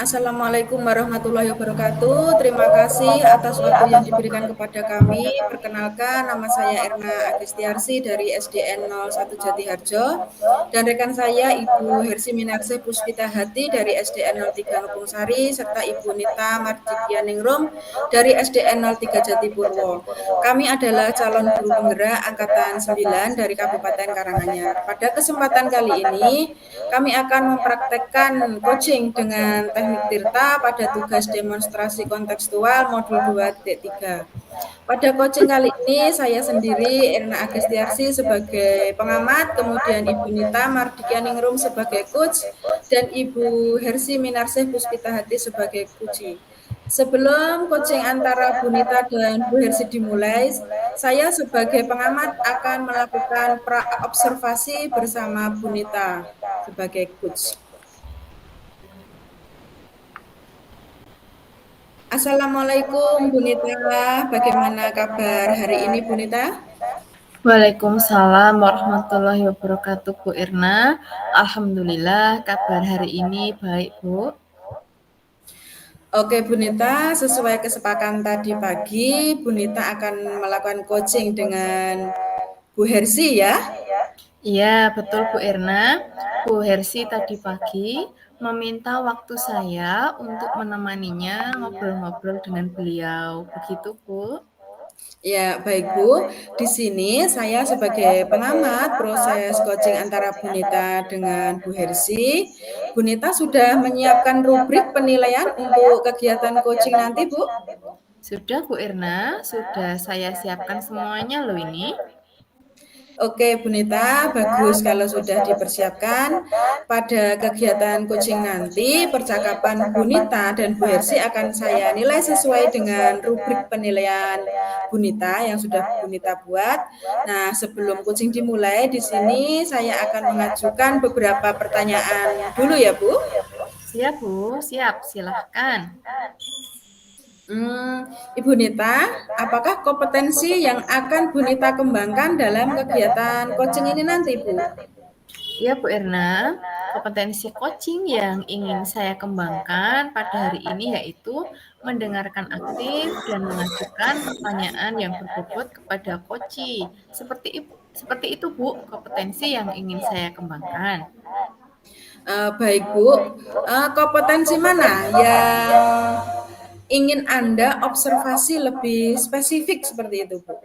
Assalamualaikum warahmatullahi wabarakatuh. Terima kasih atas waktu yang diberikan kepada kami. Perkenalkan, nama saya Erna Agistiarsi dari SDN 01 Jatiharjo dan rekan saya Ibu Hersi Minarsih Puspita Hati dari SDN 03 Ngepung Sari serta Ibu Nita Mardikianingrum dari SDN 03 Jatipurwo. Kami adalah calon guru penggerak angkatan 9 dari Kabupaten Karanganyar. Pada kesempatan kali ini, kami akan mempraktekkan coaching dengan teknik Tirta pada tugas demonstrasi kontekstual modul 2.3. Pada coaching kali ini saya sendiri Erna Agestiarsi sebagai pengamat, kemudian Ibu Nita Mardikianingrum sebagai coach, dan Ibu Hersi Minarsih Puspita Hati sebagai coach. Sebelum coaching antara Bu Nita dan Bu Hersi dimulai, saya sebagai pengamat akan melakukan pra-observasi bersama Bu Nita sebagai coach. Assalamualaikum Bu Nita, bagaimana kabar hari ini Bu Nita? Waalaikumsalam warahmatullahi wabarakatuh, Bu Irna. Alhamdulillah, kabar hari ini baik, Bu. Oke Bu Nita, sesuai kesepakatan tadi pagi, Bu Nita akan melakukan coaching dengan Bu Hersi ya? Iya, betul Bu Irna. Bu Hersi tadi pagi meminta waktu saya untuk menemaninya ngobrol-ngobrol dengan beliau. Begitu, Bu. Ya, baik Bu. Di sini saya sebagai pengamat proses coaching antara Bu Nita dengan Bu Hersi. Bu Nita sudah menyiapkan rubrik penilaian untuk kegiatan coaching nanti, Bu? Sudah, Bu Irna, sudah saya siapkan semuanya loh ini. Oke, Bu Nita, bagus kalau sudah dipersiapkan. Pada kegiatan coaching nanti, percakapan Bu Nita dan Bu Hersi akan saya nilai sesuai dengan rubrik penilaian Bu Nita yang sudah Bu Nita buat. Nah, sebelum coaching dimulai, di sini saya akan mengajukan beberapa pertanyaan dulu ya, Bu. Siap, Bu. Siap, silahkan. Ibu Nita, apakah kompetensi yang akan Bu Nita kembangkan dalam kegiatan coaching ini nanti, Bu? Ya, Bu Erna, kompetensi coaching yang ingin saya kembangkan pada hari ini yaitu mendengarkan aktif dan mengajukan pertanyaan yang berbobot kepada coach. Seperti itu, Bu, kompetensi yang ingin saya kembangkan. Baik, Bu. Kompetensi mana yang ingin Anda observasi lebih spesifik seperti itu, Bu?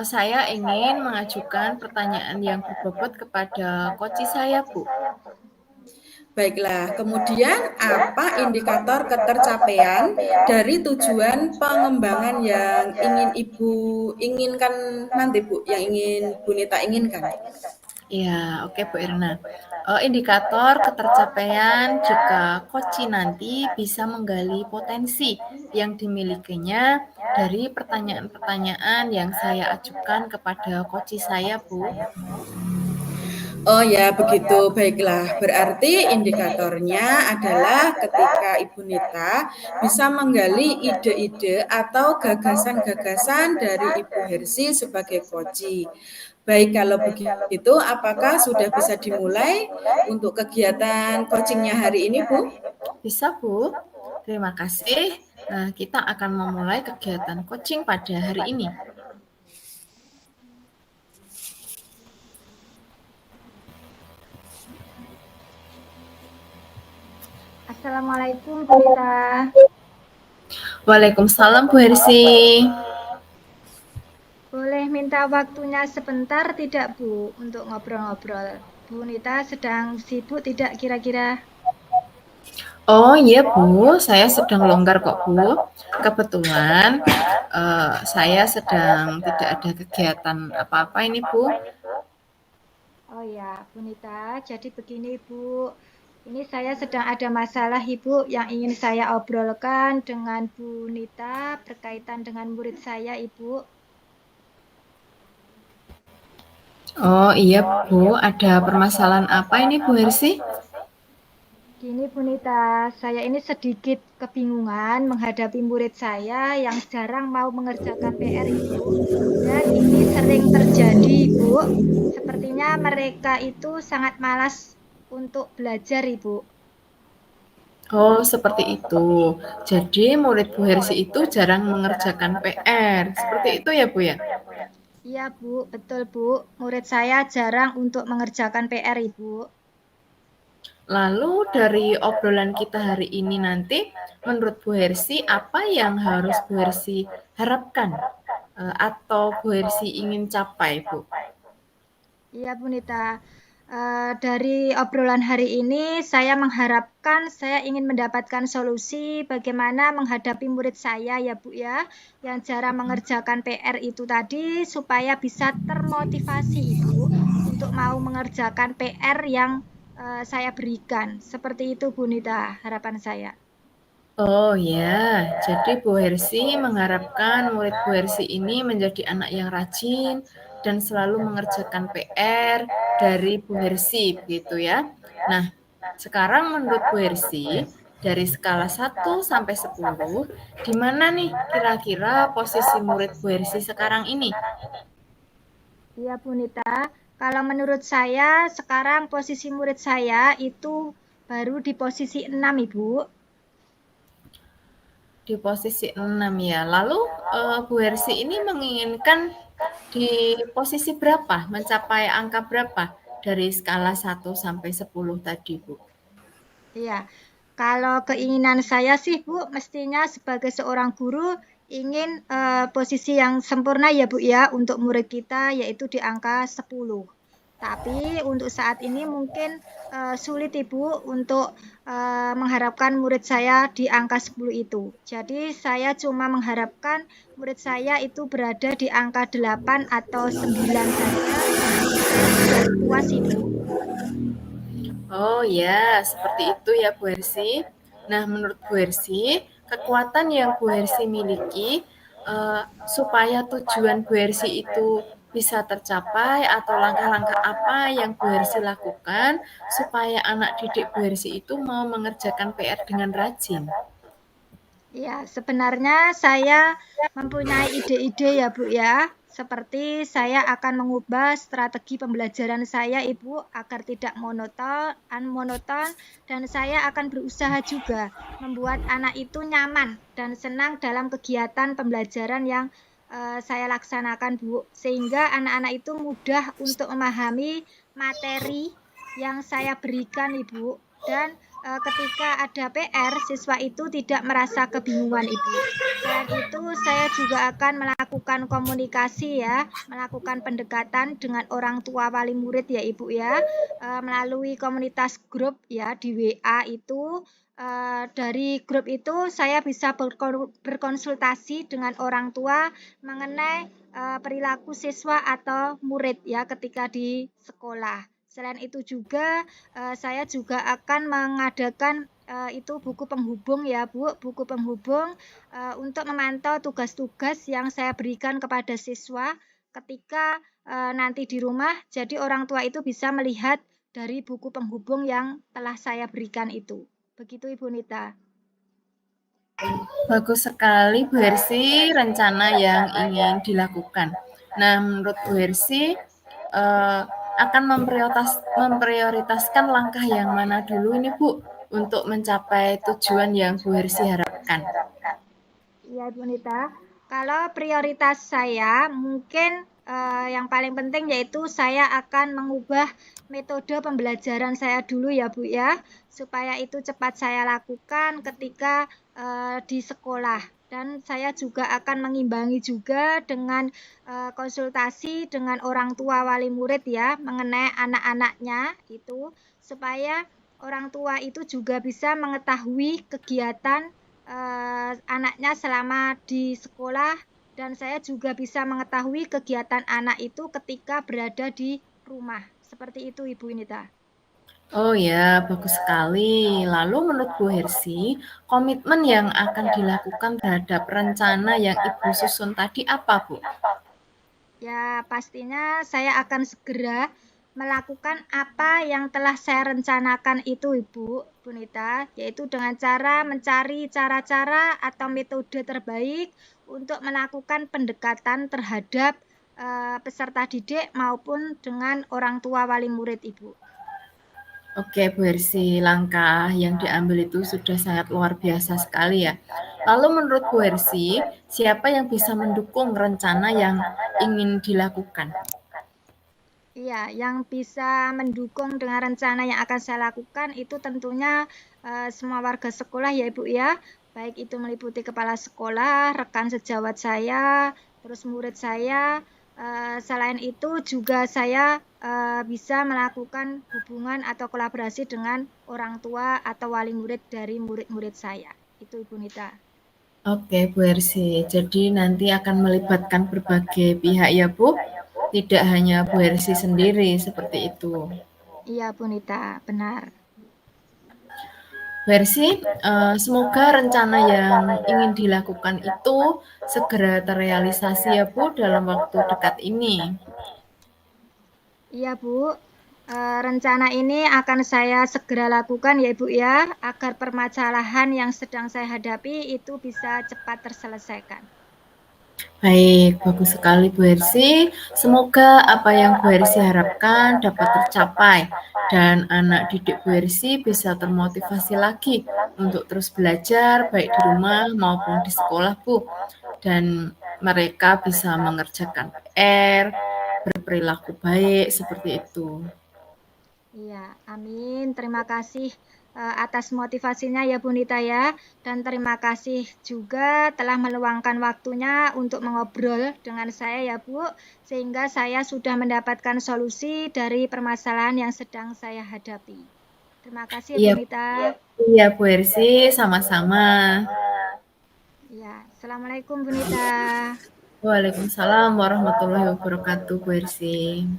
Saya ingin mengajukan pertanyaan yang berbobot kepada coach saya, Bu. Baiklah, kemudian apa indikator ketercapaian dari tujuan pengembangan yang ingin Ibu inginkan nanti, Bu, yang ingin Bu Nita inginkan? Ya, oke Bu Irna. Indikator ketercapaian jika coach nanti bisa menggali potensi yang dimilikinya dari pertanyaan-pertanyaan yang saya ajukan kepada coach saya, Bu. Oh ya, begitu. Baiklah, berarti indikatornya adalah ketika Ibu Nita bisa menggali ide-ide atau gagasan-gagasan dari Ibu Hersi sebagai coach. Baik, kalau begitu, apakah sudah bisa dimulai untuk kegiatan coachingnya hari ini, Bu? Bisa, Bu. Terima kasih. Nah, kita akan memulai kegiatan coaching pada hari ini. Assalamualaikum, Bu Nita. Waalaikumsalam, Bu Hersi. Boleh minta waktunya sebentar tidak, Bu, untuk ngobrol-ngobrol? Bu Nita sedang sibuk tidak kira-kira? Oh iya Bu, saya sedang longgar kok Bu. Kebetulan saya sedang tidak ada kegiatan apa-apa ini Bu. Oh ya, Bu Nita, jadi begini Bu, ini saya sedang ada masalah Ibu yang ingin saya obrolkan dengan Bu Nita berkaitan dengan murid saya Ibu. Oh iya Bu, ada permasalahan apa ini Bu Hersi? Gini Bu Nita, saya ini sedikit kebingungan menghadapi murid saya yang jarang mau mengerjakan PR Ibu. Dan ini sering terjadi Ibu. Sepertinya mereka itu sangat malas untuk belajar Ibu. Oh, seperti itu. Jadi murid Bu Hersi itu jarang mengerjakan PR. Seperti itu ya, Bu ya? Iya, Bu, betul, Bu. Murid saya jarang untuk mengerjakan PR, Ibu. Lalu dari obrolan kita hari ini nanti, menurut Bu Hersi, apa yang harus Bu Hersi harapkan atau Bu Hersi ingin capai, Bu? Iya, Bu Nita. Dari obrolan hari ini, saya mengharapkan saya ingin mendapatkan solusi bagaimana menghadapi murid saya ya Bu ya, yang jarang mengerjakan PR itu tadi supaya bisa termotivasi Ibu untuk mau mengerjakan PR yang saya berikan. Seperti itu Bu Nita, harapan saya. Oh ya, jadi Bu Hersi mengharapkan murid Bu Hersi ini menjadi anak yang rajin dan selalu mengerjakan PR dari Bu Hersi, begitu ya. Nah, sekarang menurut Bu Hersi, dari skala 1 sampai 10, di mana nih kira-kira posisi murid Bu Hersi sekarang ini? Iya Bu Nita, kalau menurut saya sekarang posisi murid saya itu baru di posisi 6 Ibu. Di posisi 6 ya. Lalu Bu Hersi ini menginginkan di posisi berapa? Mencapai angka berapa dari skala 1 sampai 10 tadi, Bu? Iya, kalau keinginan saya sih Bu, mestinya sebagai seorang guru ingin posisi yang sempurna ya Bu ya untuk murid kita yaitu di angka 10. Tapi untuk saat ini mungkin sulit Ibu untuk mengharapkan murid saya di angka 10 itu. Jadi saya cuma mengharapkan murid saya itu berada di angka 8 atau 9 saja. Itu saya sudah puas Ibu. Oh ya, seperti itu ya Bu Hersi. Nah, menurut Bu Hersi, kekuatan yang Bu Hersi miliki supaya tujuan Bu Hersi itu bisa tercapai atau langkah-langkah apa yang Bu Hersi lakukan supaya anak didik Bu Hersi itu mau mengerjakan PR dengan rajin. Ya, sebenarnya saya mempunyai ide-ide ya, Bu ya. Seperti saya akan mengubah strategi pembelajaran saya, Ibu, agar tidak monoton dan saya akan berusaha juga membuat anak itu nyaman dan senang dalam kegiatan pembelajaran yang saya laksanakan, Bu. Sehingga anak-anak itu mudah untuk memahami materi yang saya berikan, Ibu. Dan ketika ada PR, siswa itu tidak merasa kebingungan, Ibu. Selain itu, saya juga akan melakukan komunikasi ya, melakukan pendekatan dengan orang tua wali murid ya, Ibu ya, melalui komunitas grup ya di WA itu. Dari grup itu saya bisa berkonsultasi dengan orang tua mengenai perilaku siswa atau murid ya ketika di sekolah. Selain itu juga saya juga akan mengadakan itu buku penghubung ya Bu, buku penghubung untuk memantau tugas-tugas yang saya berikan kepada siswa ketika nanti di rumah. Jadi orang tua itu bisa melihat dari buku penghubung yang telah saya berikan itu. Begitu Ibu Nita. Bagus sekali Bu Hersi rencana yang ingin dilakukan. Nah, menurut Bu Hersi akan memprioritaskan langkah yang mana dulu ini Bu untuk mencapai tujuan yang Bu Hersi harapkan. Iya, Bu Nita. Kalau prioritas saya, mungkin yang paling penting yaitu saya akan mengubah metode pembelajaran saya dulu ya, Bu ya, supaya itu cepat saya lakukan ketika di sekolah. Dan saya juga akan mengimbangi juga dengan konsultasi dengan orang tua wali murid ya mengenai anak-anaknya itu supaya orang tua itu juga bisa mengetahui kegiatan anaknya selama di sekolah dan saya juga bisa mengetahui kegiatan anak itu ketika berada di rumah. Seperti itu Ibu Nita. Oh ya, bagus sekali. Lalu menurut Bu Hersi, komitmen yang akan dilakukan terhadap rencana yang Ibu susun tadi apa, Bu? Ya, pastinya saya akan segera melakukan apa yang telah saya rencanakan itu Ibu Bunita, yaitu dengan cara mencari cara-cara atau metode terbaik untuk melakukan pendekatan terhadap peserta didik maupun dengan orang tua wali murid Ibu. Oke, Bu Hersi, langkah yang diambil itu sudah sangat luar biasa sekali ya. Lalu menurut Bu Hersi, siapa yang bisa mendukung rencana yang ingin dilakukan? Iya, yang bisa mendukung dengan rencana yang akan saya lakukan itu tentunya semua warga sekolah ya Ibu ya. Baik itu meliputi kepala sekolah, rekan sejawat saya, terus murid saya. Selain itu juga saya bisa melakukan hubungan atau kolaborasi dengan orang tua atau wali murid dari murid-murid saya. Itu Ibu Nita. Oke, Bu Hersi. Jadi nanti akan melibatkan berbagai pihak ya, Bu? Tidak hanya Bu Hersi sendiri, seperti itu. Iya Bu Nita, benar. Bu Hersi, semoga rencana yang ingin dilakukan itu segera terrealisasi ya, Bu, dalam waktu dekat ini. Iya Bu, rencana ini akan saya segera lakukan ya Ibu ya, agar permasalahan yang sedang saya hadapi itu bisa cepat terselesaikan. Baik, bagus sekali Bu Hersi. Semoga apa yang Bu Hersi harapkan dapat tercapai dan anak didik Bu Hersi bisa termotivasi lagi untuk terus belajar baik di rumah maupun di sekolah, Bu. Dan mereka bisa mengerjakan PR, berperilaku baik seperti itu. Iya, amin. Terima kasih atas motivasinya ya Bu Nita ya. Dan terima kasih juga telah meluangkan waktunya untuk mengobrol dengan saya ya Bu, sehingga saya sudah mendapatkan solusi dari permasalahan yang sedang saya hadapi. Terima kasih ya Bu Iya, Nita. iya Bu Hersi, sama-sama. Ya, Assalamualaikum Bu Nita. Waalaikumsalam warahmatullahi wabarakatuh, Bu Hersi.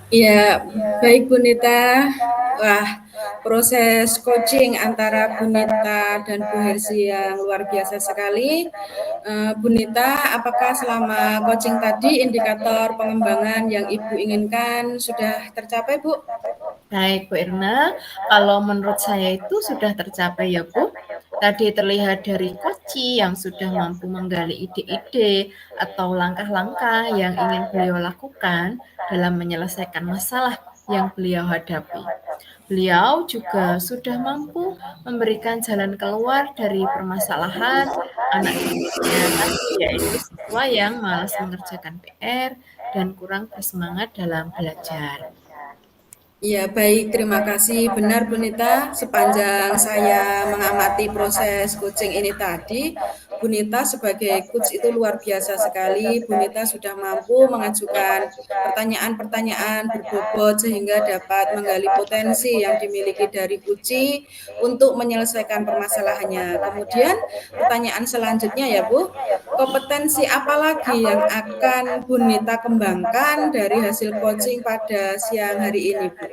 Ya, baik Bu Nita. Wah, proses coaching antara Bu Nita dan Bu Hersi yang luar biasa sekali. Bu Nita, apakah selama coaching tadi indikator pengembangan yang Ibu inginkan sudah tercapai, Bu? Baik, Bu Irna. Kalau menurut saya itu sudah tercapai ya, Bu. Tadi terlihat dari Koci yang sudah mampu menggali ide-ide atau langkah-langkah yang ingin beliau lakukan dalam menyelesaikan masalah yang beliau hadapi. Beliau juga sudah mampu memberikan jalan keluar dari permasalahan anak didiknya tadi, yaitu siswa yang malas mengerjakan PR dan kurang bersemangat dalam belajar. Ya, baik. Terima kasih. Benar, Bu Nita. Sepanjang saya mengamati proses coaching ini tadi, Bu Nita sebagai coach itu luar biasa sekali. Bu Nita sudah mampu mengajukan pertanyaan-pertanyaan berbobot sehingga dapat menggali potensi yang dimiliki dari Puci untuk menyelesaikan permasalahannya. Kemudian pertanyaan selanjutnya ya, Bu. Kompetensi apa lagi yang akan Bu Nita kembangkan dari hasil coaching pada siang hari ini, Bu?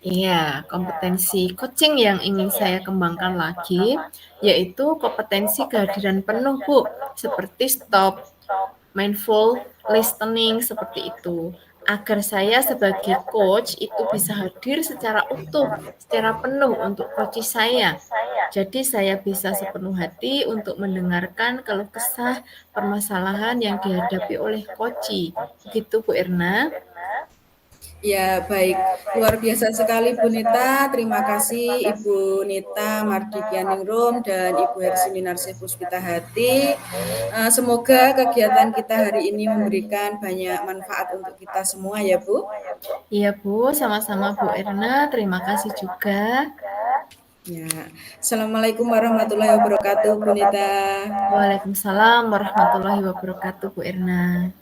Iya, kompetensi coaching yang ingin saya kembangkan lagi, yaitu kompetensi kehadiran penuh, Bu, seperti stop, mindful listening, seperti itu. Agar saya sebagai coach itu bisa hadir secara utuh, secara penuh untuk coach saya. Jadi saya bisa sepenuh hati untuk mendengarkan keluh kesah permasalahan yang dihadapi oleh coach. Begitu, Bu Irna. Ya, baik. Luar biasa sekali Bu Nita. Terima kasih Ibu Nita Mardikianingrum dan Ibu Hersi Minarsih Puspita Hati. Semoga kegiatan kita hari ini memberikan banyak manfaat untuk kita semua ya, Bu. Iya, Bu. Sama-sama, Bu Irna. Terima kasih juga. Ya. Assalamualaikum warahmatullahi wabarakatuh, Bu Nita. Waalaikumsalam warahmatullahi wabarakatuh, Bu Irna.